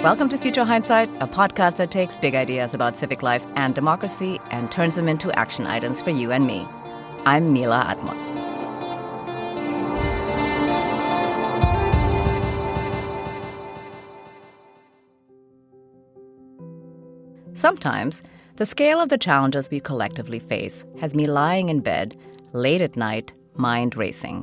Welcome to Future Hindsight, a podcast that takes big ideas about civic life and democracy and turns them into action items for you and me. I'm Mila Atmos. Sometimes, the scale of the challenges we collectively face has me lying in bed, late at night, mind racing.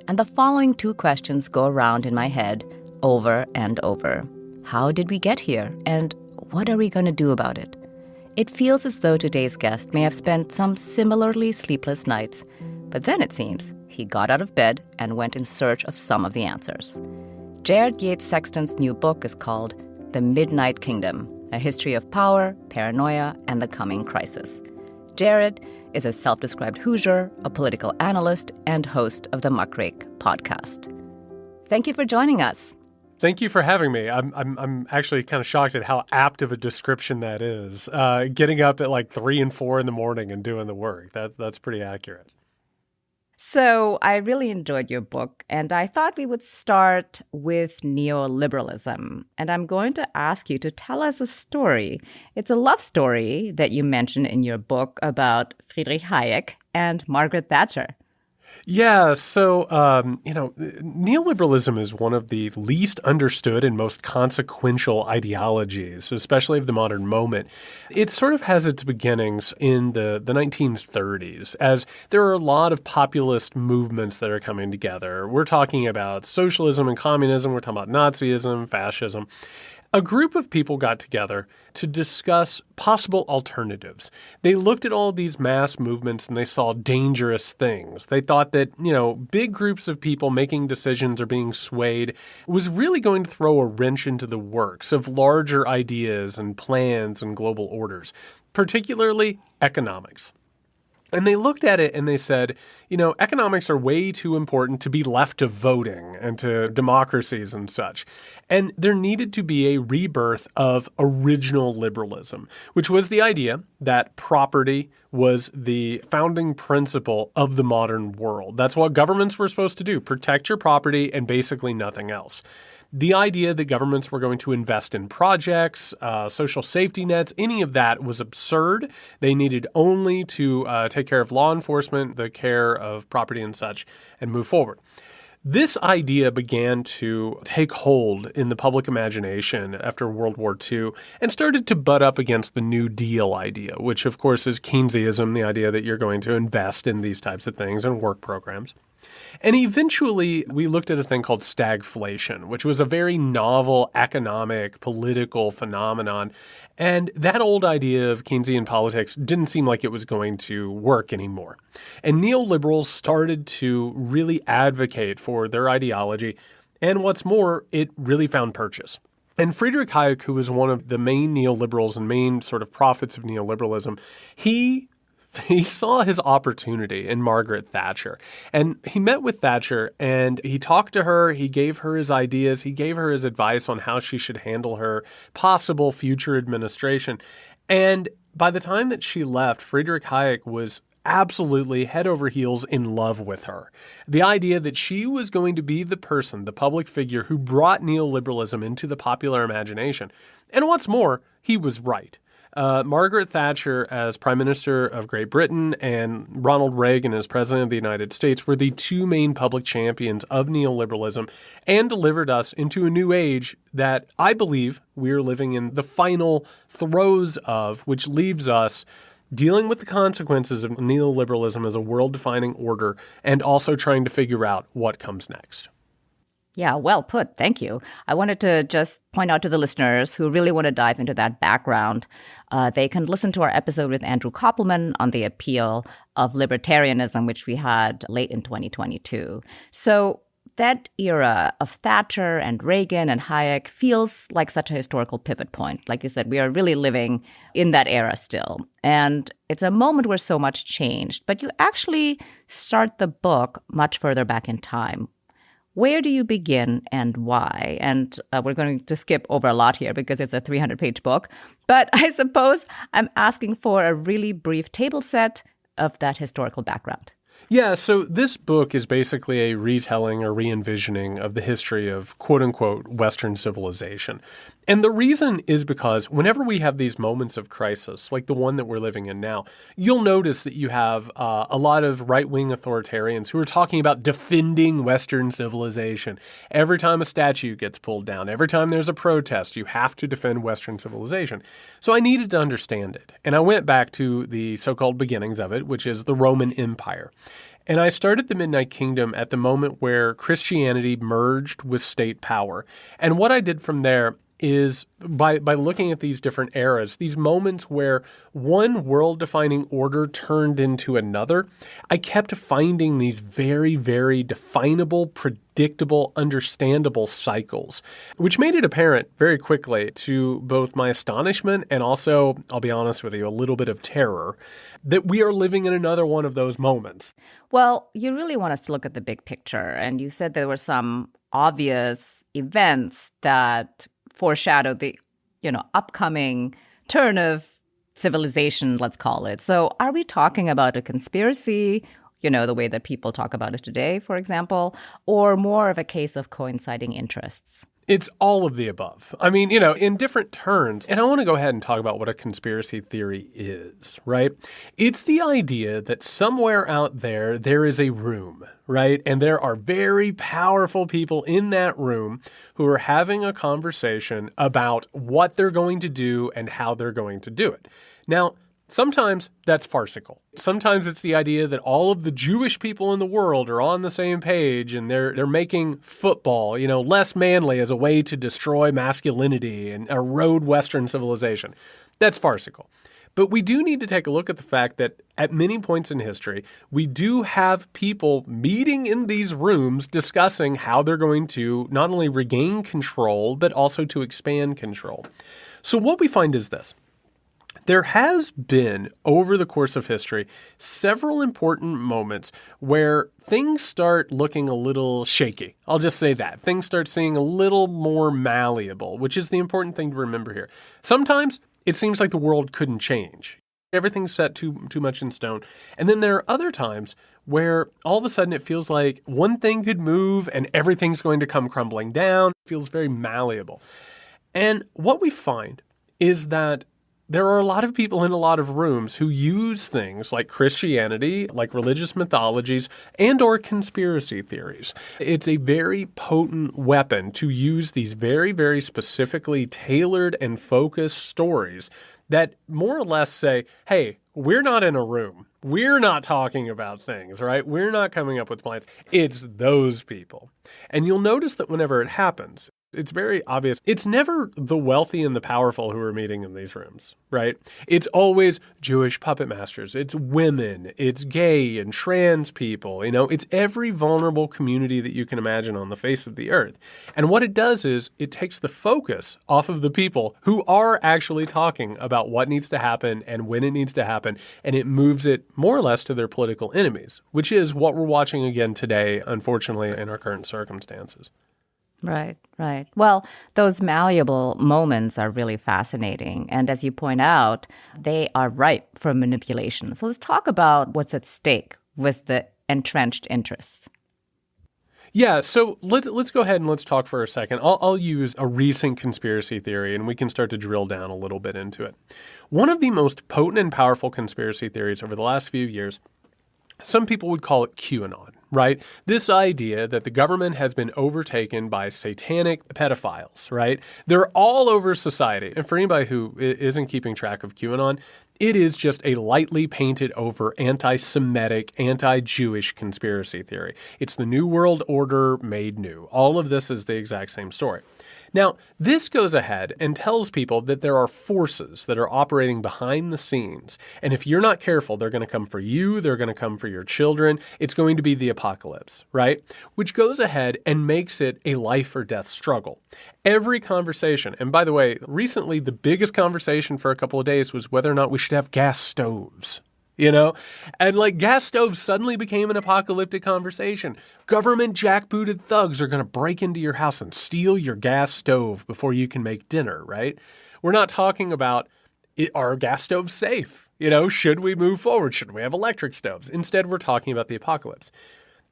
And the following two questions go around in my head over and over. How did we get here? And what are we going to do about it? It feels as though today's guest may have spent some similarly sleepless nights, but then it seems he got out of bed and went in search of some of the answers. Yates Sexton's new book is called The Midnight Kingdom, A History of Power, Paranoia, and the Coming Crisis. Jared is a self-described Hoosier, a political analyst, and host of the Muckrake Podcast. Thank you for joining us. Thank you for having me. I'm actually kind of shocked at how apt of a description that is. Getting up at like 3 and 4 in the morning and doing the work. That's pretty accurate. So I really enjoyed your book, and I thought we would start with neoliberalism. And I'm going to ask you to tell us a story. It's a love story that you mention in your book about Friedrich Hayek and Margaret Thatcher. Yeah, so, neoliberalism is one of the least understood and most consequential ideologies, especially of the modern moment. It sort of has its beginnings in the 1930s, as there are a lot of populist movements that are coming together. We're talking about socialism and communism. We're talking about Nazism, fascism. A group of people got together to discuss possible alternatives. They looked at all these mass movements and they saw dangerous things. They thought that, big groups of people making decisions or being swayed was really going to throw a wrench into the works of larger ideas and plans and global orders, particularly economics. And they looked at it and they said, economics are way too important to be left to voting and to democracies and such. And there needed to be a rebirth of original liberalism, which was the idea that property was the founding principle of the modern world. That's what governments were supposed to do, protect your property and basically nothing else. The idea that governments were going to invest in projects, social safety nets, any of that was absurd. They needed only to take care of law enforcement, the care of property and such, and move forward. This idea began to take hold in the public imagination after World War II and started to butt up against the New Deal idea, which, of course, is Keynesianism, the idea that you're going to invest in these types of things and work programs. And eventually, we looked at a thing called stagflation, which was a very novel economic, political phenomenon. And that old idea of Keynesian politics didn't seem like it was going to work anymore. And neoliberals started to really advocate for their ideology. And what's more, it really found purchase. And Friedrich Hayek, who was one of the main neoliberals and main sort of prophets of neoliberalism, he saw his opportunity in Margaret Thatcher. And he met with Thatcher and he talked to her. He gave her his ideas. He gave her his advice on how she should handle her possible future administration. And by the time that she left, Friedrich Hayek was absolutely head over heels in love with her. The idea that she was going to be the person, the public figure who brought neoliberalism into the popular imagination. And what's more, he was right. Margaret Thatcher as Prime Minister of Great Britain and Ronald Reagan as President of the United States were the two main public champions of neoliberalism and delivered us into a new age that I believe we're living in the final throes of, which leaves us dealing with the consequences of neoliberalism as a world-defining order and also trying to figure out what comes next. Yeah, well put. Thank you. I wanted to just point out to the listeners who really want to dive into that background, they can listen to our episode with Andrew Koppelman on the appeal of libertarianism, which we had late in 2022. So that era of Thatcher and Reagan and Hayek feels like such a historical pivot point. Like you said, we are really living in that era still. And it's a moment where so much changed. But you actually start the book much further back in time. Where do you begin and why? And we're going to skip over a lot here because it's a 300-page book. But I suppose I'm asking for a really brief table set of that historical background. Yeah, so this book is basically a retelling or re-envisioning of the history of quote-unquote Western civilization. And the reason is because whenever we have these moments of crisis, like the one that we're living in now, you'll notice that you have a lot of right-wing authoritarians who are talking about defending Western civilization. Every time a statue gets pulled down, every time there's a protest, you have to defend Western civilization. So I needed to understand it. And I went back to the so-called beginnings of it, which is the Roman Empire. And I started the Midnight Kingdom at the moment where Christianity merged with state power. And what I did from there is by looking at these different eras, these moments where one world-defining order turned into another, I kept finding these very, very definable, predictable, understandable cycles, which made it apparent very quickly to both my astonishment and also, I'll be honest with you, a little bit of terror, that we are living in another one of those moments. Well, you really want us to look at the big picture, and you said there were some obvious events that foreshadow the, upcoming turn of civilization, let's call it. So are we talking about a conspiracy, the way that people talk about it today, for example, or more of a case of coinciding interests? It's all of the above. I mean, in different turns. And I want to go ahead and talk about what a conspiracy theory is, right? It's the idea that somewhere out there, there is a room, right? And there are very powerful people in that room who are having a conversation about what they're going to do and how they're going to do it. Now, sometimes that's farcical. Sometimes it's the idea that all of the Jewish people in the world are on the same page and they're making football, less manly as a way to destroy masculinity and erode Western civilization. That's farcical. But we do need to take a look at the fact that at many points in history, we do have people meeting in these rooms discussing how they're going to not only regain control, but also to expand control. So what we find is this. There has been, over the course of history, several important moments where things start looking a little shaky. I'll just say that. Things start seeming a little more malleable, which is the important thing to remember here. Sometimes it seems like the world couldn't change. Everything's set too much in stone. And then there are other times where all of a sudden it feels like one thing could move and everything's going to come crumbling down. It feels very malleable. And what we find is that there are a lot of people in a lot of rooms who use things like Christianity, like religious mythologies, and or conspiracy theories. It's a very potent weapon to use these very, very specifically tailored and focused stories that more or less say, hey, we're not in a room. We're not talking about things, right? We're not coming up with plans. It's those people. And you'll notice that whenever it happens, it's very obvious. It's never the wealthy and the powerful who are meeting in these rooms, right? It's always Jewish puppet masters. It's women. It's gay and trans people. It's every vulnerable community that you can imagine on the face of the earth. And what it does is it takes the focus off of the people who are actually talking about what needs to happen and when it needs to happen, and it moves it more or less to their political enemies, which is what we're watching again today, unfortunately, in our current circumstances. Right, right. Well, those malleable moments are really fascinating. And as you point out, they are ripe for manipulation. So let's talk about what's at stake with the entrenched interests. Yeah, so let's go ahead and let's talk for a second. I'll use a recent conspiracy theory, and we can start to drill down a little bit into it. One of the most potent and powerful conspiracy theories over the last few years, some people would call it QAnon, right? This idea that the government has been overtaken by satanic pedophiles, right? They're all over society. And for anybody who isn't keeping track of QAnon, it is just a lightly painted over anti-Semitic, anti-Jewish conspiracy theory. It's the New World Order made new. All of this is the exact same story. Now, this goes ahead and tells people that there are forces that are operating behind the scenes. And if you're not careful, they're going to come for you. They're going to come for your children. It's going to be the apocalypse, right? Which goes ahead and makes it a life or death struggle. Every conversation, and by the way, recently the biggest conversation for a couple of days was whether or not we should have gas stoves. And like gas stoves suddenly became an apocalyptic conversation. Government jackbooted thugs are going to break into your house and steal your gas stove before you can make dinner, right? We're not talking about, are gas stoves safe? Should we move forward? Should we have electric stoves? Instead, we're talking about the apocalypse.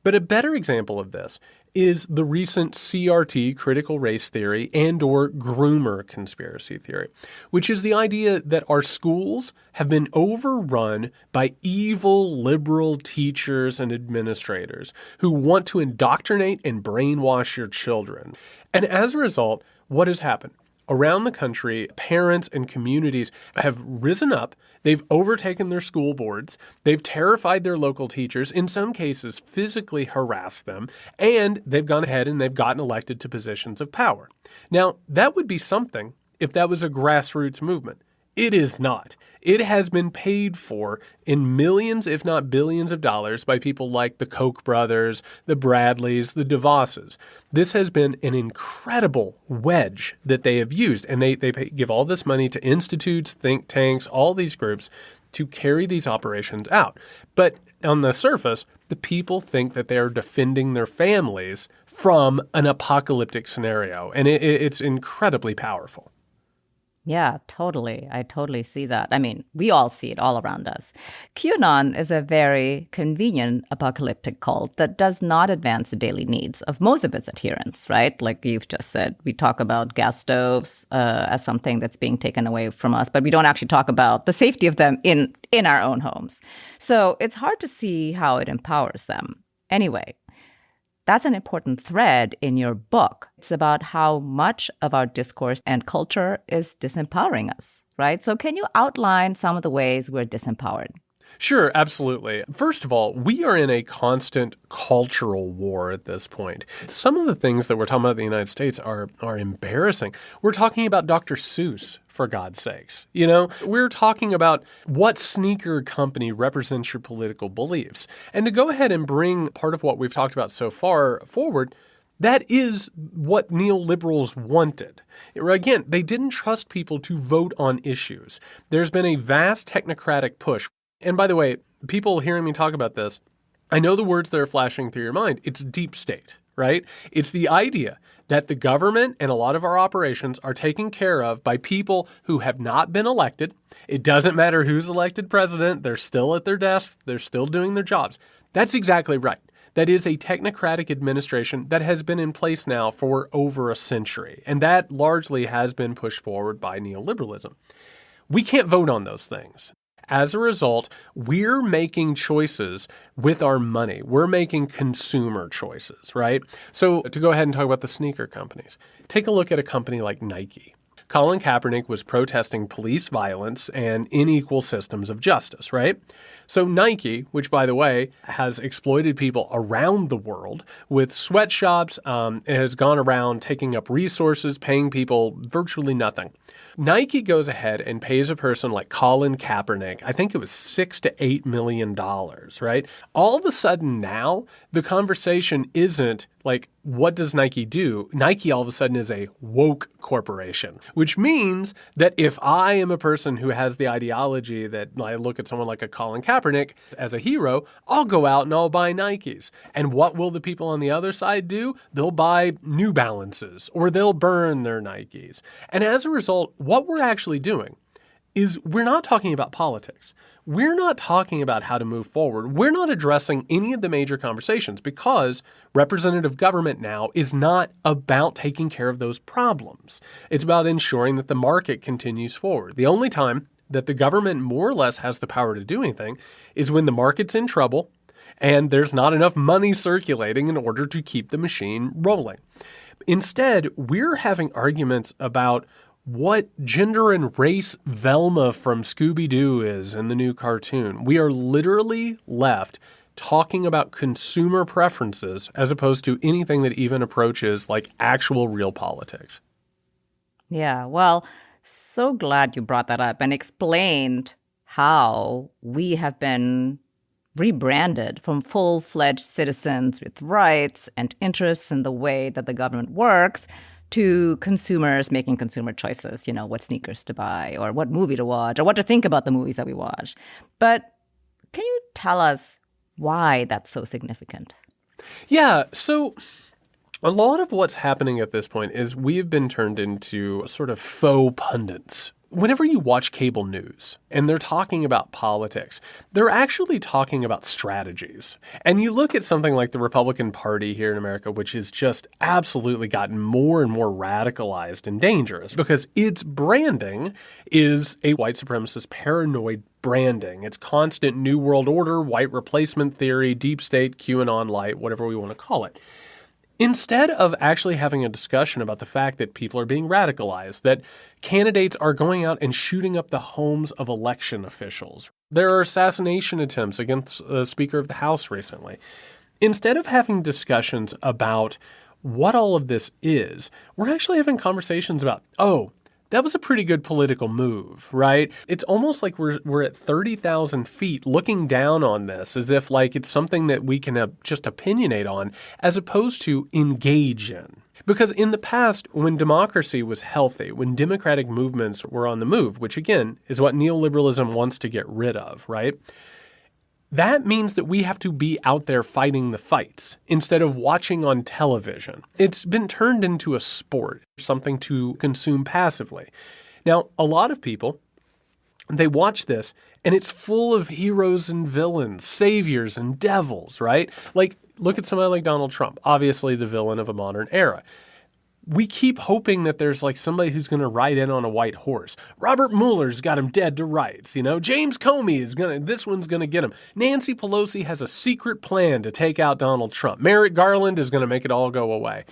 But a better example of this is the recent CRT, critical race theory, and or groomer conspiracy theory, which is the idea that our schools have been overrun by evil liberal teachers and administrators who want to indoctrinate and brainwash your children. And as a result, what has happened? Around the country, parents and communities have risen up. They've overtaken their school boards. They've terrified their local teachers, in some cases physically harassed them, and they've gone ahead and they've gotten elected to positions of power. Now, that would be something if that was a grassroots movement. It is not. It has been paid for in millions, if not billions of dollars by people like the Koch brothers, the Bradleys, the DeVosses. This has been an incredible wedge that they have used, and they give all this money to institutes, think tanks, all these groups to carry these operations out. But on the surface, the people think that they are defending their families from an apocalyptic scenario, and it's incredibly powerful. Yeah, totally. I totally see that. I mean, we all see it all around us. QAnon is a very convenient apocalyptic cult that does not advance the daily needs of most of its adherents, right? Like you've just said, we talk about gas stoves as something that's being taken away from us, but we don't actually talk about the safety of them in our own homes. So it's hard to see how it empowers them. Anyway, that's an important thread in your book. It's about how much of our discourse and culture is disempowering us, right? So can you outline some of the ways we're disempowered? Sure, absolutely. First of all, we are in a constant cultural war at this point. Some of the things that we're talking about in the United States are embarrassing. We're talking about Dr. Seuss, for God's sakes. You know, we're talking about what sneaker company represents your political beliefs. And to go ahead and bring part of what we've talked about so far forward, that is what neoliberals wanted. Again, they didn't trust people to vote on issues. There's been a vast technocratic push. And by the way, people hearing me talk about this, I know the words that are flashing through your mind. It's deep state, right? It's the idea that the government and a lot of our operations are taken care of by people who have not been elected. It doesn't matter who's elected president. They're still at their desks. They're still doing their jobs. That's exactly right. That is a technocratic administration that has been in place now for over a century. And that largely has been pushed forward by neoliberalism. We can't vote on those things. As a result, we're making choices with our money. We're making consumer choices, right? So to go ahead and talk about the sneaker companies, take a look at a company like Nike. Colin Kaepernick was protesting police violence and unequal systems of justice, right? So Nike, which, by the way, has exploited people around the world with sweatshops, has gone around taking up resources, paying people virtually nothing. Nike goes ahead and pays a person like Colin Kaepernick, I think it was $6 to $8 million, right? All of a sudden now, the conversation isn't like, what does Nike do? Nike all of a sudden is a woke corporation, which means that if I am a person who has the ideology that I look at someone like a Colin Kaepernick as a hero, I'll go out and I'll buy Nikes. And what will the people on the other side do? They'll buy New Balances or they'll burn their Nikes. And as a result, what we're actually doing is we're not talking about politics. We're not talking about how to move forward. We're not addressing any of the major conversations because representative government now is not about taking care of those problems. It's about ensuring that the market continues forward. The only time that the government more or less has the power to do anything is when the market's in trouble and there's not enough money circulating in order to keep the machine rolling. Instead, we're having arguments about what gender and race Velma from Scooby-Doo is in the new cartoon. We are literally left talking about consumer preferences as opposed to anything that even approaches like actual real politics. Yeah, well, so glad you brought that up and explained how we have been rebranded from full-fledged citizens with rights and interests in the way that the government works to consumers making consumer choices, you know, what sneakers to buy or what movie to watch or what to think about the movies that we watch. But can you tell us why that's so significant? Yeah, so a lot of what's happening at this point is we've been turned into sort of faux pundits whenever you watch cable news and they're talking about politics, they're actually talking about strategies. And you look at something like the Republican Party here in America, which has just absolutely gotten more and more radicalized and dangerous because its branding is a white supremacist paranoid branding. It's constant New World Order, white replacement theory, deep state, QAnon light, whatever we want to call it. Instead of actually having a discussion about the fact that people are being radicalized, that candidates are going out and shooting up the homes of election officials. There are assassination attempts against the Speaker of the House recently. Instead of having discussions about what all of this is, we're actually having conversations about, that was a pretty good political move, right? It's almost like we're at 30,000 feet looking down on this as if like it's something that we can just opinionate on as opposed to engage in. Because in the past, when democracy was healthy, when democratic movements were on the move, which again is what neoliberalism wants to get rid of, right? That means that we have to be out there fighting the fights instead of watching on television. It's been turned into a sport, something to consume passively. Now, a lot of people, they watch this and it's full of heroes and villains, saviors and devils, right? Like, look at somebody like Donald Trump, obviously the villain of a modern era. We keep hoping that there's like somebody who's going to ride in on a white horse. Robert Mueller's got him dead to rights. James Comey this one's going to get him. Nancy Pelosi has a secret plan to take out Donald Trump. Merrick Garland is going to make it all go away.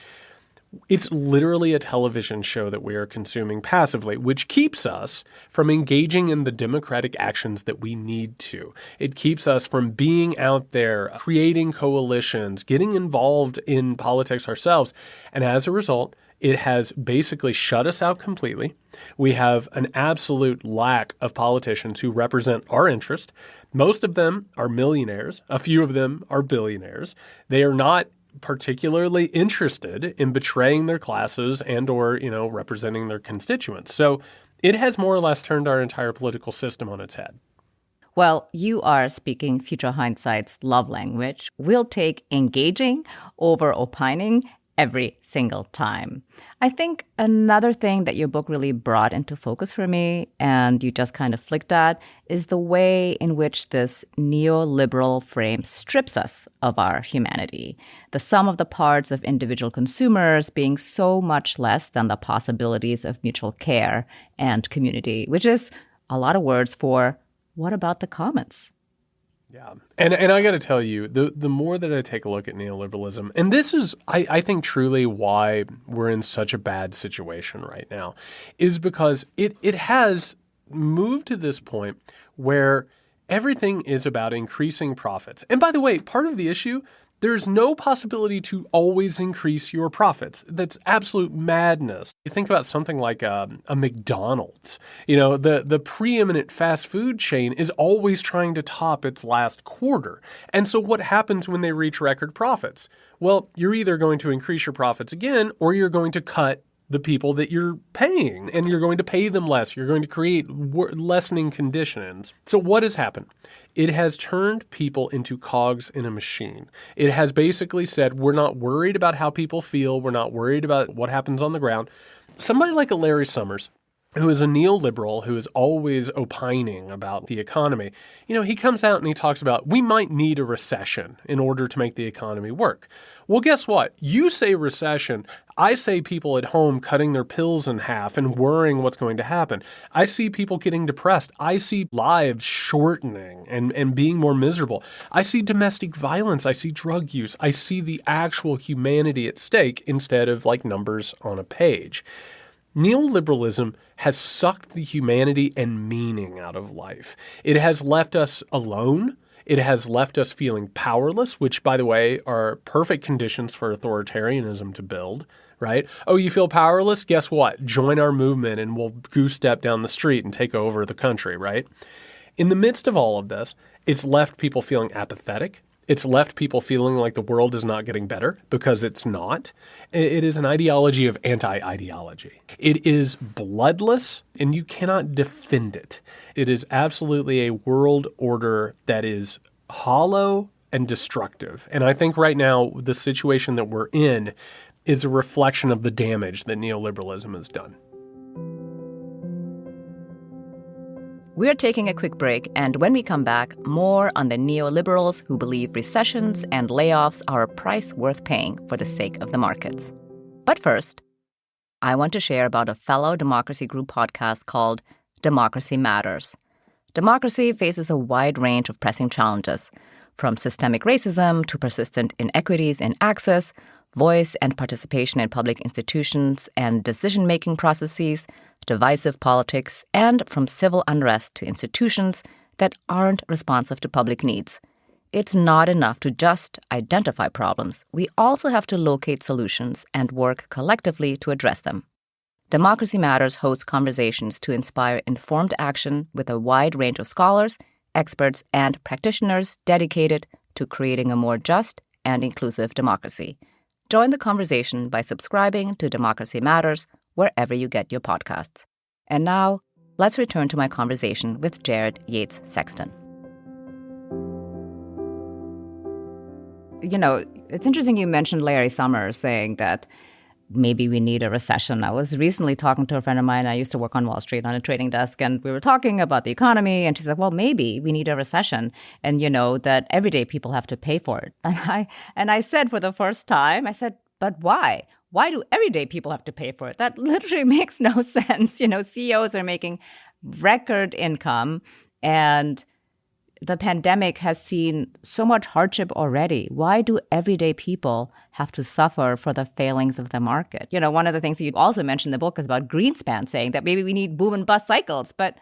It's literally a television show that we are consuming passively, which keeps us from engaging in the democratic actions that we need to. It keeps us from being out there, creating coalitions, getting involved in politics ourselves. And as a result, it has basically shut us out completely. We have an absolute lack of politicians who represent our interest. Most of them are millionaires. A few of them are billionaires. They are not particularly interested in betraying their classes and or, representing their constituents. So it has more or less turned our entire political system on its head. Well, you are speaking Future Hindsight's love language. We'll take engaging over opining every single time. I think another thing that your book really brought into focus for me, and you just kind of flicked at, is the way in which this neoliberal frame strips us of our humanity. The sum of the parts of individual consumers being so much less than the possibilities of mutual care and community, which is a lot of words for what about the commons? Yeah. And I got to tell you, the more that I take a look at neoliberalism, and this is, I think, truly why we're in such a bad situation right now, is because it has moved to this point where everything is about increasing profits. And by the way, part of the issue, there's no possibility to always increase your profits. That's absolute madness. You think about something like a McDonald's. The preeminent fast food chain is always trying to top its last quarter. And so what happens when they reach record profits? Well, you're either going to increase your profits again, or you're going to cut the people that you're paying, and you're going to pay them less. You're going to create lessening conditions. So what has happened? It has turned people into cogs in a machine. It has basically said, we're not worried about how people feel. We're not worried about what happens on the ground. Somebody like a Larry Summers, who is a neoliberal, who is always opining about the economy, he comes out and he talks about we might need a recession in order to make the economy work. Well, guess what? You say recession. I say people at home cutting their pills in half and worrying what's going to happen. I see people getting depressed. I see lives shortening and being more miserable. I see domestic violence. I see drug use. I see the actual humanity at stake instead of like numbers on a page. Neoliberalism has sucked the humanity and meaning out of life. It has left us alone. It has left us feeling powerless, which, by the way, are perfect conditions for authoritarianism to build, right? Oh, you feel powerless? Guess what? Join our movement and we'll goose step down the street and take over the country, right? In the midst of all of this, it's left people feeling apathetic. It's left people feeling like the world is not getting better because it's not. It is an ideology of anti-ideology. It is bloodless, and you cannot defend it. It is absolutely a world order that is hollow and destructive. And I think right now the situation that we're in is a reflection of the damage that neoliberalism has done. We're taking a quick break, and when we come back, more on the neoliberals who believe recessions and layoffs are a price worth paying for the sake of the markets. But first, I want to share about a fellow Democracy Group podcast called Democracy Matters. Democracy faces a wide range of pressing challenges, from systemic racism to persistent inequities in access, voice and participation in public institutions and decision-making processes, divisive politics, and from civil unrest to institutions that aren't responsive to public needs. It's not enough to just identify problems. We also have to locate solutions and work collectively to address them. Democracy Matters hosts conversations to inspire informed action with a wide range of scholars, experts, and practitioners dedicated to creating a more just and inclusive democracy. Join the conversation by subscribing to Democracy Matters wherever you get your podcasts. And now, let's return to my conversation with Jared Yates Sexton. You know, it's interesting you mentioned Larry Summers saying that maybe we need a recession. I was recently talking to a friend of mine. I used to work on Wall Street on a trading desk, and we were talking about the economy, and she said, well, maybe we need a recession, and you know that everyday people have to pay for it. And I said for the first time, I said, but why? Why do everyday people have to pay for it? That literally makes no sense. You know, CEOs are making record income, and the pandemic has seen so much hardship already. Why do everyday people have to suffer for the failings of the market? You know, one of the things you also mentioned in the book is about Greenspan saying that maybe we need boom and bust cycles. But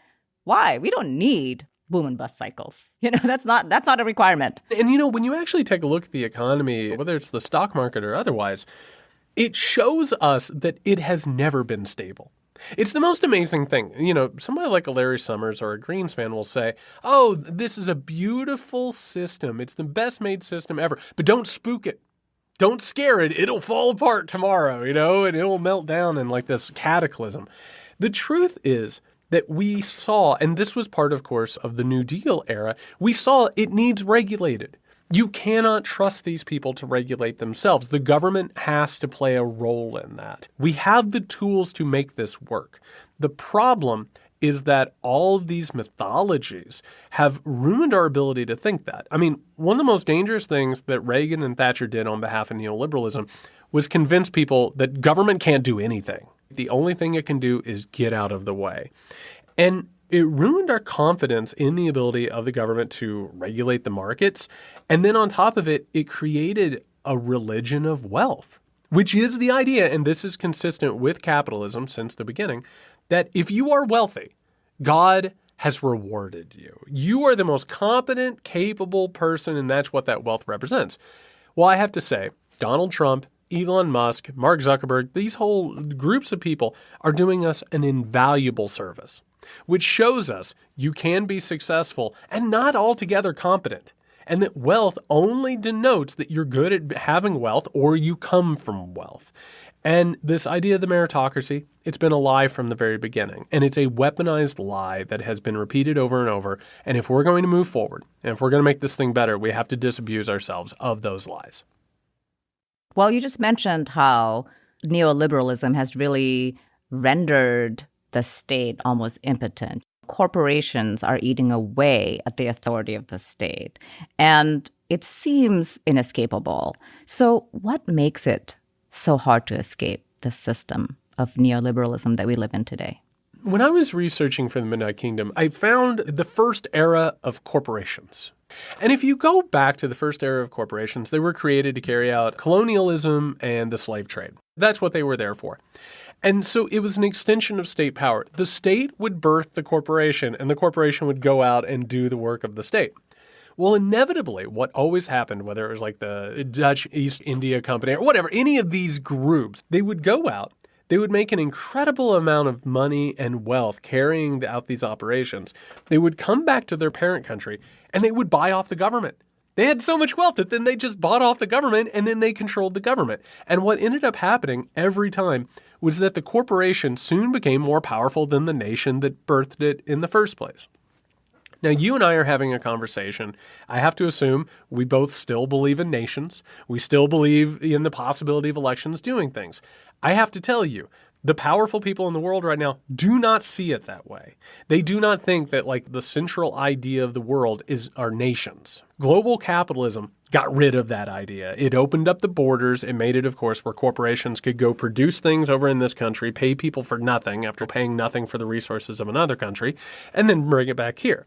why? We don't need boom and bust cycles. You know, that's not a requirement. And, you know, when you actually take a look at the economy, whether it's the stock market or otherwise, it shows us that it has never been stable. It's the most amazing thing. You know, somebody like a Larry Summers or a Greenspan will say, oh, this is a beautiful system. It's the best made system ever. But don't spook it. Don't scare it. It'll fall apart tomorrow, you know, and it'll melt down in like this cataclysm. The truth is that we saw, and this was part, of course, of the New Deal era, we saw it needs regulated. You cannot trust these people to regulate themselves. The government has to play a role in that. We have the tools to make this work. The problem is that all of these mythologies have ruined our ability to think that. I mean, one of the most dangerous things that Reagan and Thatcher did on behalf of neoliberalism was convince people that government can't do anything. The only thing it can do is get out of the way. And it ruined our confidence in the ability of the government to regulate the markets. And then on top of it, it created a religion of wealth, which is the idea, and this is consistent with capitalism since the beginning, that if you are wealthy, God has rewarded you. You are the most competent, capable person, and that's what that wealth represents. Well, I have to say, Donald Trump, Elon Musk, Mark Zuckerberg, these whole groups of people are doing us an invaluable service, which shows us you can be successful and not altogether competent, and that wealth only denotes that you're good at having wealth or you come from wealth. And this idea of the meritocracy, it's been a lie from the very beginning, and it's a weaponized lie that has been repeated over and over. And if we're going to move forward, and if we're going to make this thing better, we have to disabuse ourselves of those lies. Well, you just mentioned how neoliberalism has really rendered the state almost impotent. Corporations are eating away at the authority of the state, and it seems inescapable. So what makes it so hard to escape the system of neoliberalism that we live in today? When I was researching for the Midnight Kingdom, I found the first era of corporations. And if you go back to the first era of corporations, they were created to carry out colonialism and the slave trade. That's what they were there for. And so it was an extension of state power. The state would birth the corporation, and the corporation would go out and do the work of the state. Well, inevitably, what always happened, whether it was like the Dutch East India Company or whatever, any of these groups, they would go out, they would make an incredible amount of money and wealth carrying out these operations. They would come back to their parent country, and they would buy off the government. They had so much wealth that then they just bought off the government, and then they controlled the government. And what ended up happening every time was that the corporation soon became more powerful than the nation that birthed it in the first place. Now, you and I are having a conversation. I have to assume we both still believe in nations. We still believe in the possibility of elections doing things. I have to tell you, the powerful people in the world right now do not see it that way. They do not think that like the central idea of the world is our nations. Global capitalism got rid of that idea. It opened up the borders. It made it, of course, where corporations could go produce things over in this country, pay people for nothing after paying nothing for the resources of another country, and then bring it back here.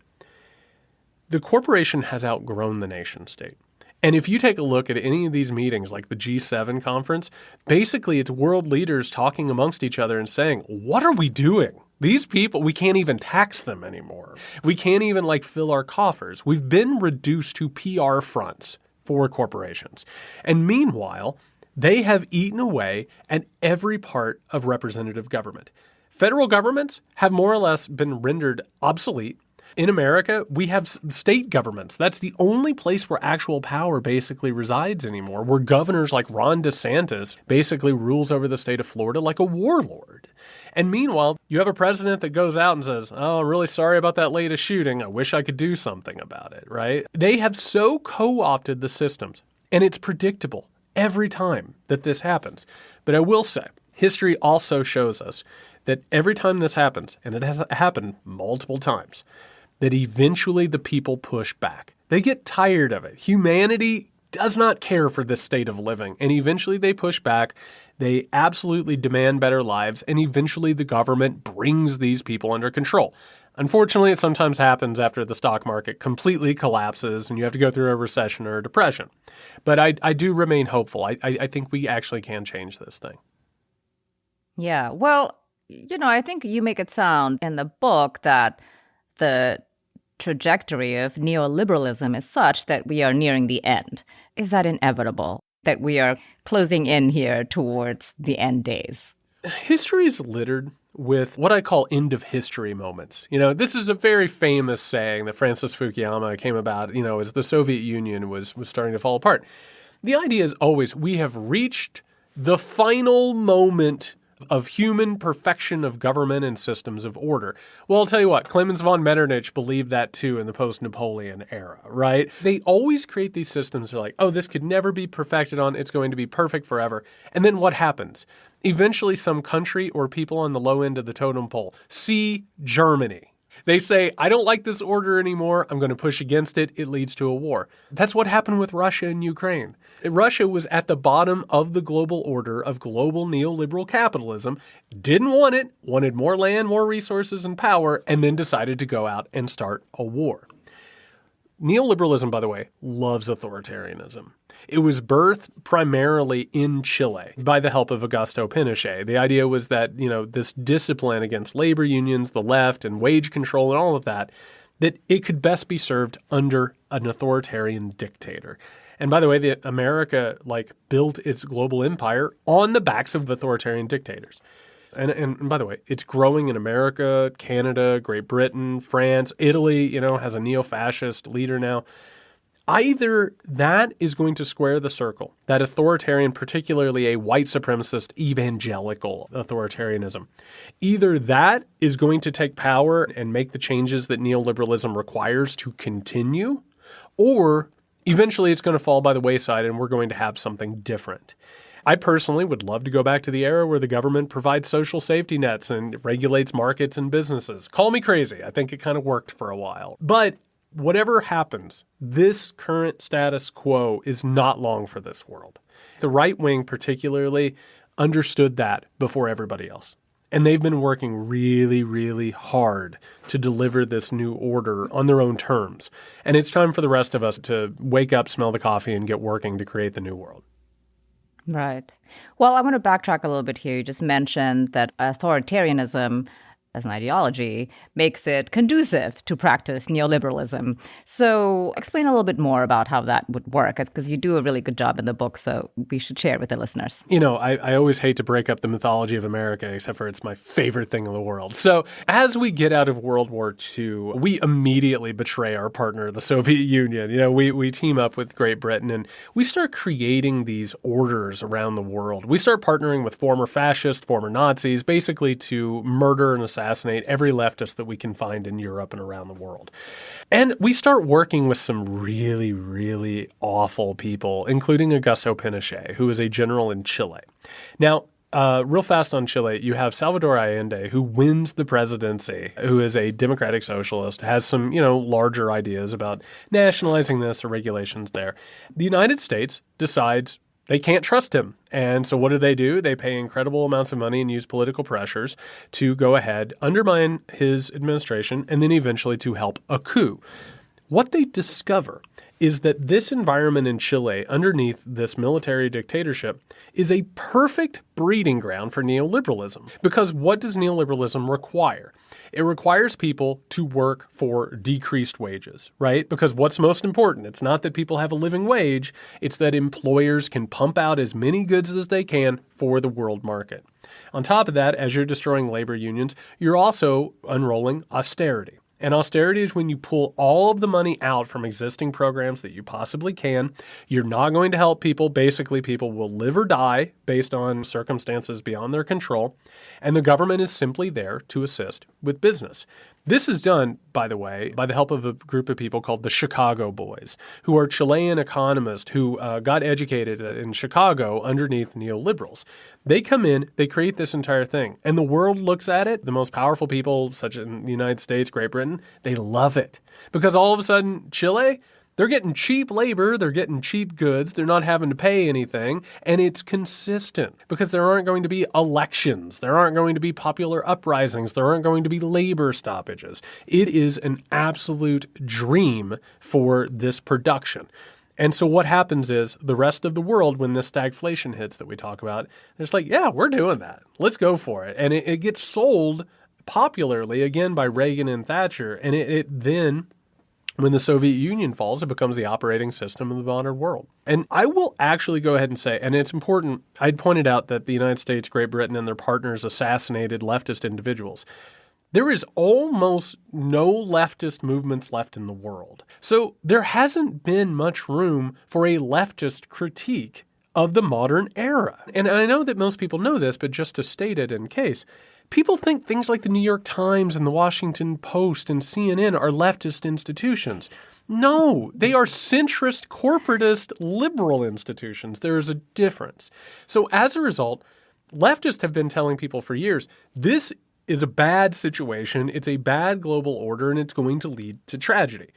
The corporation has outgrown the nation state. And if you take a look at any of these meetings, like the G7 conference, basically it's world leaders talking amongst each other and saying, what are we doing? These people, we can't even tax them anymore. We can't even fill our coffers. We've been reduced to PR fronts for corporations. And meanwhile, they have eaten away at every part of representative government. Federal governments have more or less been rendered obsolete. In America, we have state governments. That's the only place where actual power basically resides anymore, where governors like Ron DeSantis basically rules over the state of Florida like a warlord. And meanwhile, you have a president that goes out and says, oh, really sorry about that latest shooting. I wish I could do something about it, right? They have so co-opted the systems, and it's predictable every time that this happens. But I will say, history also shows us that every time this happens, and it has happened multiple times, that eventually the people push back. They get tired of it. Humanity does not care for this state of living, and eventually they push back. They absolutely demand better lives, and eventually the government brings these people under control. Unfortunately, it sometimes happens after the stock market completely collapses and you have to go through a recession or a depression. But I do remain hopeful. I think we actually can change this thing. Yeah, well, I think you make it sound in the book that the trajectory of neoliberalism is such that we are nearing the end. Is that inevitable, that we are closing in here towards the end days? History is littered with what I call end of history moments. This is a very famous saying that Francis Fukuyama came about, as the Soviet Union was starting to fall apart. The idea is always we have reached the final moment of human perfection of government and systems of order. Well, I'll tell you what, Clemens von Metternich believed that too in the post-Napoleon era, right? They always create these systems that are like, oh, this could never be perfected on, it's going to be perfect forever. And then what happens? Eventually some country or people on the low end of the totem pole, see Germany. They say, I don't like this order anymore. I'm going to push against it. It leads to a war. That's what happened with Russia and Ukraine. Russia was at the bottom of the global order of global neoliberal capitalism, didn't want it, wanted more land, more resources, and power, and then decided to go out and start a war. Neoliberalism, by the way, loves authoritarianism. It was birthed primarily in Chile by the help of Augusto Pinochet. The idea was that, this discipline against labor unions, the left, and wage control and all of that it could best be served under an authoritarian dictator. And by the way, America built its global empire on the backs of authoritarian dictators. And by the way, it's growing in America, Canada, Great Britain, France, Italy, has a neo-fascist leader now. Either that is going to square the circle, that authoritarian, particularly a white supremacist evangelical authoritarianism. Either that is going to take power and make the changes that neoliberalism requires to continue, or eventually it's going to fall by the wayside and we're going to have something different. I personally would love to go back to the era where the government provides social safety nets and regulates markets and businesses. Call me crazy. I think it kind of worked for a while. But whatever happens, this current status quo is not long for this world. The right wing particularly understood that before everybody else. And they've been working really, really hard to deliver this new order on their own terms. And it's time for the rest of us to wake up, smell the coffee, and get working to create the new world. Right. Well, I want to backtrack a little bit here. You just mentioned that authoritarianism as an ideology makes it conducive to practice neoliberalism. So explain a little bit more about how that would work, because you do a really good job in the book, so we should share it with the listeners. I always hate to break up the mythology of America, except for it's my favorite thing in the world. So as we get out of World War II, we immediately betray our partner, the Soviet Union. We team up with Great Britain, and we start creating these orders around the world. We start partnering with former fascists, former Nazis, basically to murder and assassinate assassinate every leftist that we can find in Europe and around the world. And we start working with some really, really awful people, including Augusto Pinochet, who is a general in Chile. Now, real fast on Chile, you have Salvador Allende, who wins the presidency, who is a democratic socialist, has some, larger ideas about nationalizing this or regulations there. The United States decides they can't trust him. And so what do? They pay incredible amounts of money and use political pressures to go ahead, undermine his administration, and then eventually to help a coup. What they discover is that this environment in Chile, underneath this military dictatorship, is a perfect breeding ground for neoliberalism. Because what does neoliberalism require? It requires people to work for decreased wages, right? Because what's most important? It's not that people have a living wage. It's that employers can pump out as many goods as they can for the world market. On top of that, as you're destroying labor unions, you're also unrolling austerity. And austerity is when you pull all of the money out from existing programs that you possibly can. You're not going to help people. Basically, people will live or die based on circumstances beyond their control. And the government is simply there to assist with business. This is done, by the way, by the help of a group of people called the Chicago Boys, who are Chilean economists who got educated in Chicago underneath neoliberals. They come in, they create this entire thing, and the world looks at it. The most powerful people, such as in the United States, Great Britain, they love it. Because all of a sudden, Chile, they're getting cheap labor, they're getting cheap goods, they're not having to pay anything, and it's consistent because there aren't going to be elections, there aren't going to be popular uprisings, there aren't going to be labor stoppages. It is an absolute dream for this production. And so what happens is the rest of the world, when this stagflation hits that we talk about, it's like, yeah, we're doing that. Let's go for it. And it gets sold popularly, again, by Reagan and Thatcher, and it then, when the Soviet Union falls, it becomes the operating system of the modern world. And I will actually go ahead and say, and it's important, I'd pointed out that the United States, Great Britain, and their partners assassinated leftist individuals. There is almost no leftist movements left in the world. So there hasn't been much room for a leftist critique of the modern era. And I know that most people know this, but just to state it in case, people think things like the New York Times and the Washington Post and CNN are leftist institutions. No, they are centrist, corporatist, liberal institutions. There is a difference. So as a result, leftists have been telling people for years, this is a bad situation, it's a bad global order, and it's going to lead to tragedy.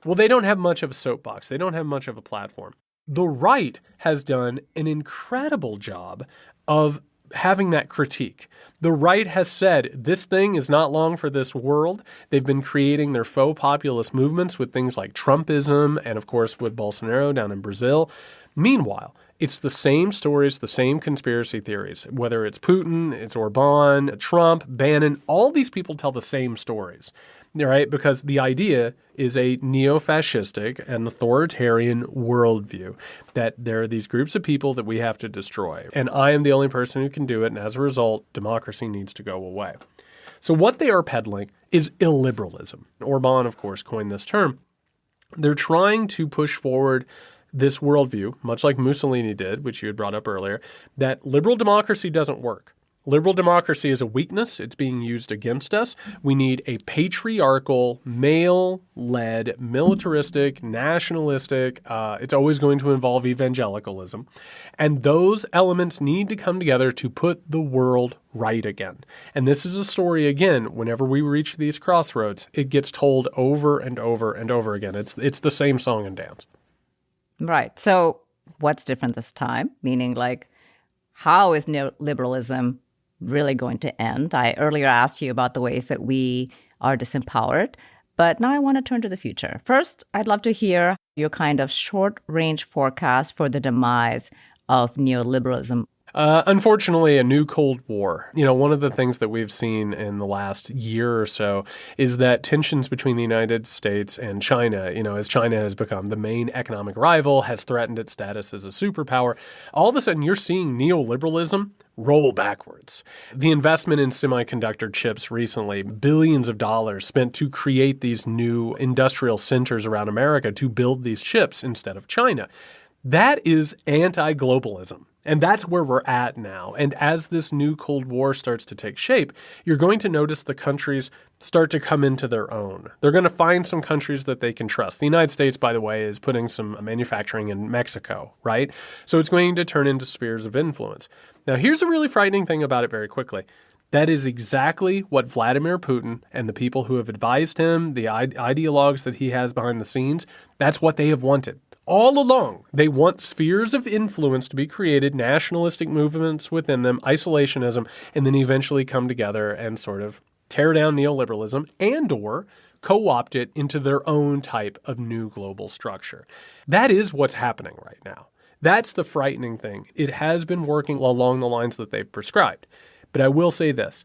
Well, they don't have much of a soapbox. They don't have much of a platform. The right has done an incredible job of having that critique. The right has said this thing is not long for this world. They've been creating their faux populist movements with things like Trumpism and, of course, with Bolsonaro down in Brazil. Meanwhile, it's the same stories, the same conspiracy theories, whether it's Putin, it's Orban, Trump, Bannon, all these people tell the same stories, right? Because the idea is a neo-fascistic and authoritarian worldview, that there are these groups of people that we have to destroy. And I am the only person who can do it. And as a result, democracy needs to go away. So what they are peddling is illiberalism. Orban, of course, coined this term. They're trying to push forward this worldview, much like Mussolini did, which you had brought up earlier, that liberal democracy doesn't work. Liberal democracy is a weakness. It's being used against us. We need a patriarchal, male-led, militaristic, nationalistic, it's always going to involve evangelicalism. And those elements need to come together to put the world right again. And this is a story, again, whenever we reach these crossroads, it gets told over and over and over again. It's the same song and dance. Right. So what's different this time? Meaning, like, how is neoliberalism really going to end? I earlier asked you about the ways that we are disempowered, but now I want to turn to the future. First, I'd love to hear your kind of short-range forecast for the demise of neoliberalism. Unfortunately, a new Cold War. One of the things that we've seen in the last year or so is that tensions between the United States and China, as China has become the main economic rival, has threatened its status as a superpower, all of a sudden you're seeing neoliberalism roll backwards. The investment in semiconductor chips recently, billions of dollars spent to create these new industrial centers around America to build these chips instead of China. That is anti-globalism. And that's where we're at now. And as this new Cold War starts to take shape, you're going to notice the countries start to come into their own. They're going to find some countries that they can trust. The United States, by the way, is putting some manufacturing in Mexico, right? So it's going to turn into spheres of influence. Now, here's a really frightening thing about it very quickly. That is exactly what Vladimir Putin and the people who have advised him, the ideologues that he has behind the scenes, that's what they have wanted. All along, they want spheres of influence to be created, nationalistic movements within them, isolationism, and then eventually come together and sort of tear down neoliberalism and or co-opt it into their own type of new global structure. That is what's happening right now. That's the frightening thing. It has been working along the lines that they've prescribed. But I will say this.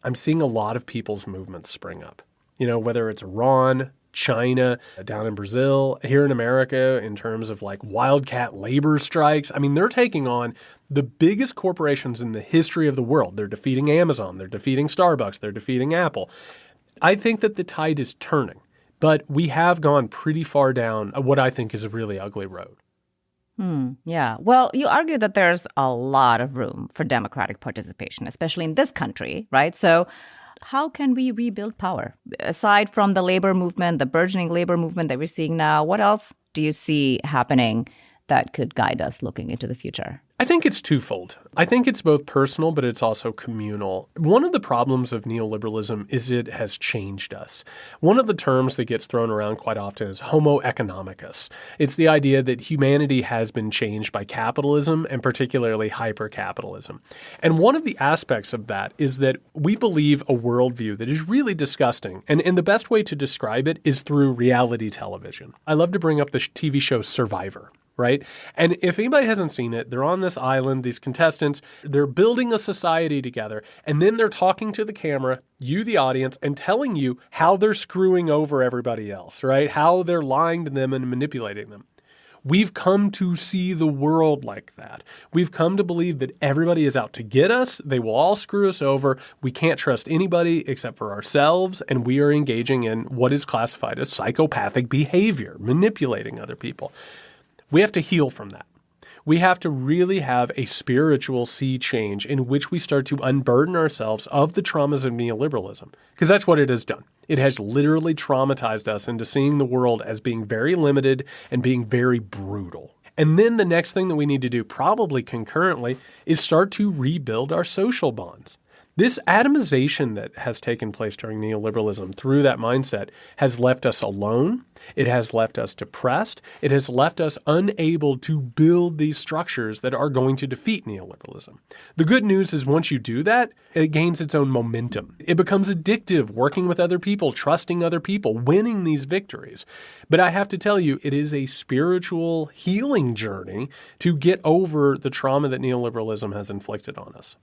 I'm seeing a lot of people's movements spring up. Whether it's Iran, China, down in Brazil, here in America, in terms of like wildcat labor strikes. I mean, they're taking on the biggest corporations in the history of the world. They're defeating Amazon. They're defeating Starbucks. They're defeating Apple. I think that the tide is turning, but we have gone pretty far down what I think is a really ugly road. Yeah. Well, you argue that there's a lot of room for democratic participation, especially in this country, right? So how can we rebuild power? Aside from the labor movement, the burgeoning labor movement that we're seeing now, what else do you see happening that could guide us looking into the future? I think it's twofold. I think it's both personal, but it's also communal. One of the problems of neoliberalism is it has changed us. One of the terms that gets thrown around quite often is homo economicus. It's the idea that humanity has been changed by capitalism and particularly hyper-capitalism. And one of the aspects of that is that we believe a worldview that is really disgusting. And the best way to describe it is through reality television. I love to bring up the TV show Survivor. Right? And if anybody hasn't seen it, they're on this island, these contestants, they're building a society together, and then they're talking to the camera, you, the audience, and telling you how they're screwing over everybody else, right? How they're lying to them and manipulating them. We've come to see the world like that. We've come to believe that everybody is out to get us. They will all screw us over. We can't trust anybody except for ourselves, and we are engaging in what is classified as psychopathic behavior, manipulating other people. We have to heal from that. We have to really have a spiritual sea change in which we start to unburden ourselves of the traumas of neoliberalism, because that's what it has done. It has literally traumatized us into seeing the world as being very limited and being very brutal. And then the next thing that we need to do, probably concurrently, is start to rebuild our social bonds. This atomization that has taken place during neoliberalism through that mindset has left us alone. It has left us depressed. It has left us unable to build these structures that are going to defeat neoliberalism. The good news is once you do that, it gains its own momentum. It becomes addictive, working with other people, trusting other people, winning these victories. But I have to tell you, it is a spiritual healing journey to get over the trauma that neoliberalism has inflicted on us.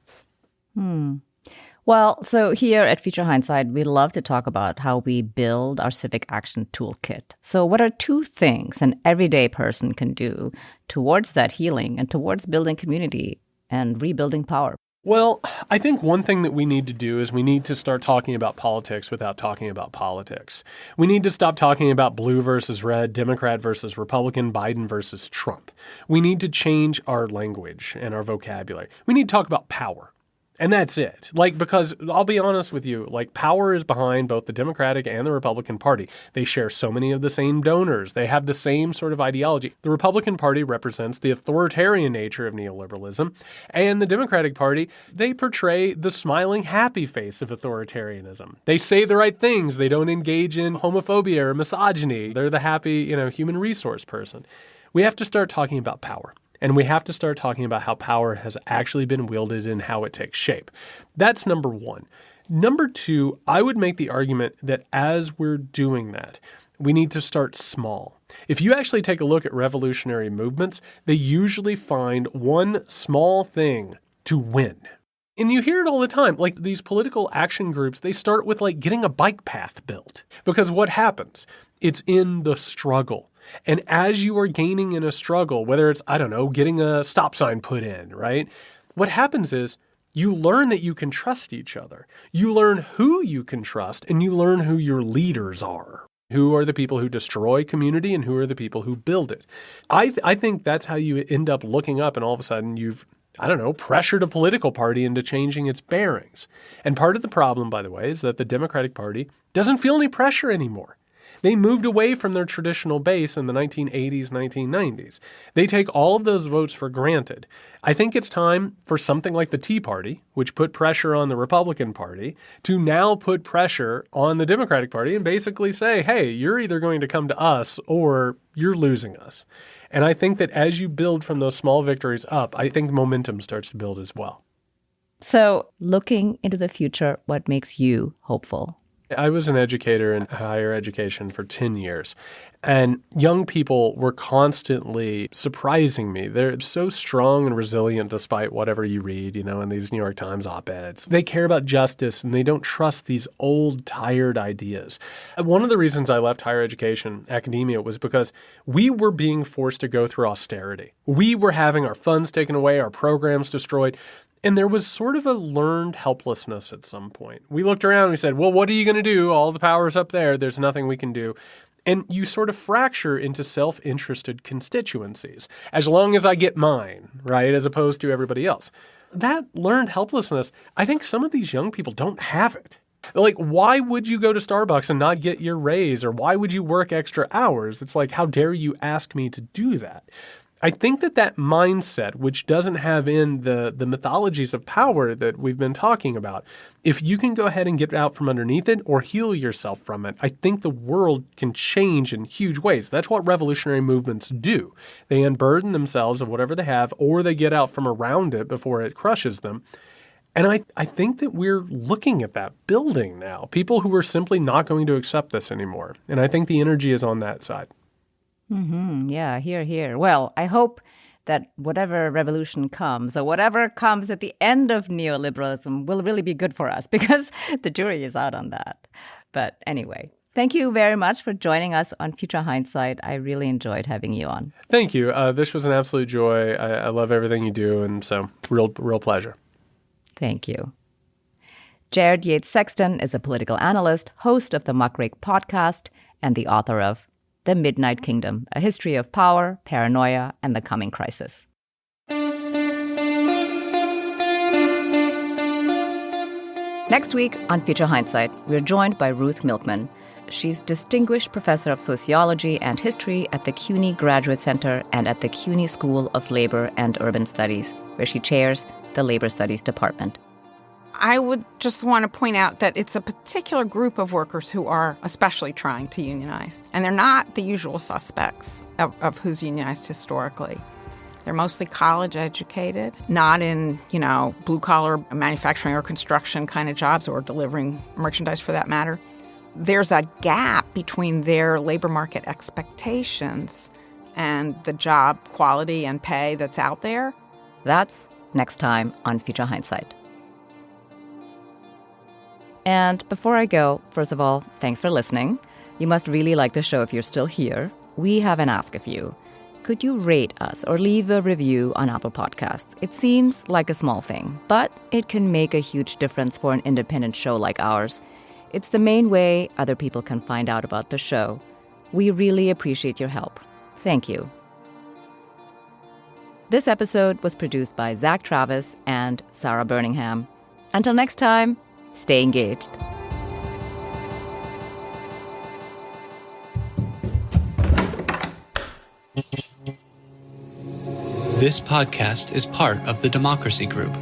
Well, so here at Future Hindsight, we love to talk about how we build our civic action toolkit. So what are two things an everyday person can do towards that healing and towards building community and rebuilding power? Well, I think one thing that we need to do is we need to start talking about politics without talking about politics. We need to stop talking about blue versus red, Democrat versus Republican, Biden versus Trump. We need to change our language and our vocabulary. We need to talk about power. And that's it. Because I'll be honest with you, power is behind both the Democratic and the Republican Party. They share so many of the same donors. They have the same sort of ideology. The Republican Party represents the authoritarian nature of neoliberalism. And the Democratic Party, they portray the smiling, happy face of authoritarianism. They say the right things. They don't engage in homophobia or misogyny. They're the happy, human resource person. We have to start talking about power. And we have to start talking about how power has actually been wielded and how it takes shape. That's number one. Number two, I would make the argument that as we're doing that, we need to start small. If you actually take a look at revolutionary movements, they usually find one small thing to win. And you hear it all the time. These political action groups, they start with getting a bike path built. Because what happens? It's in the struggle. And as you are gaining in a struggle, whether it's, getting a stop sign put in, right? What happens is you learn that you can trust each other. You learn who you can trust and you learn who your leaders are. Who are the people who destroy community and who are the people who build it? I think that's how you end up looking up and all of a sudden you've, pressured a political party into changing its bearings. And part of the problem, by the way, is that the Democratic Party doesn't feel any pressure anymore. They moved away from their traditional base in the 1980s, 1990s. They take all of those votes for granted. I think it's time for something like the Tea Party, which put pressure on the Republican Party, to now put pressure on the Democratic Party and basically say, hey, you're either going to come to us or you're losing us. And I think that as you build from those small victories up, I think momentum starts to build as well. So looking into the future, what makes you hopeful? I was an educator in higher education for 10 years, and young people were constantly surprising me. They're so strong and resilient despite whatever you read, in these New York Times op-eds. They care about justice, and they don't trust these old, tired ideas. One of the reasons I left higher education, academia, was because we were being forced to go through austerity. We were having our funds taken away, our programs destroyed. And there was sort of a learned helplessness at some point. We looked around and we said, well, what are you going to do? All the power's up there. There's nothing we can do. And you sort of fracture into self-interested constituencies. As long as I get mine, right, as opposed to everybody else. That learned helplessness, I think some of these young people don't have it. Like, why would you go to Starbucks and not get your raise? Or why would you work extra hours? It's like, how dare you ask me to do that? I think that mindset, which doesn't have in the mythologies of power that we've been talking about, if you can go ahead and get out from underneath it or heal yourself from it, I think the world can change in huge ways. That's what revolutionary movements do. They unburden themselves of whatever they have, or they get out from around it before it crushes them. And I think that we're looking at that building now, people who are simply not going to accept this anymore. And I think the energy is on that side. Mm-hmm. Yeah, here. Well, I hope that whatever revolution comes or whatever comes at the end of neoliberalism will really be good for us because the jury is out on that. But anyway, thank you very much for joining us on Future Hindsight. I really enjoyed having you on. Thank you. This was an absolute joy. I love everything you do, and so real pleasure. Thank you. Jared Yates Sexton is a political analyst, host of the Muckrake Podcast, and the author of The Midnight Kingdom, A History of Power, Paranoia, and the Coming Crisis. Next week on Future Hindsight, we're joined by Ruth Milkman. She's Distinguished Professor of Sociology and History at the CUNY Graduate Center and at the CUNY School of Labor and Urban Studies, where she chairs the Labor Studies Department. I would just want to point out that it's a particular group of workers who are especially trying to unionize. And they're not the usual suspects of who's unionized historically. They're mostly college educated, not in, blue-collar manufacturing or construction kind of jobs or delivering merchandise for that matter. There's a gap between their labor market expectations and the job quality and pay that's out there. That's next time on Future Hindsight. And before I go, first of all, thanks for listening. You must really like the show if you're still here. We have an ask of you. Could you rate us or leave a review on Apple Podcasts? It seems like a small thing, but it can make a huge difference for an independent show like ours. It's the main way other people can find out about the show. We really appreciate your help. Thank you. This episode was produced by Zach Travis and Sarah Birmingham. Until next time, stay engaged. This podcast is part of the Democracy Group.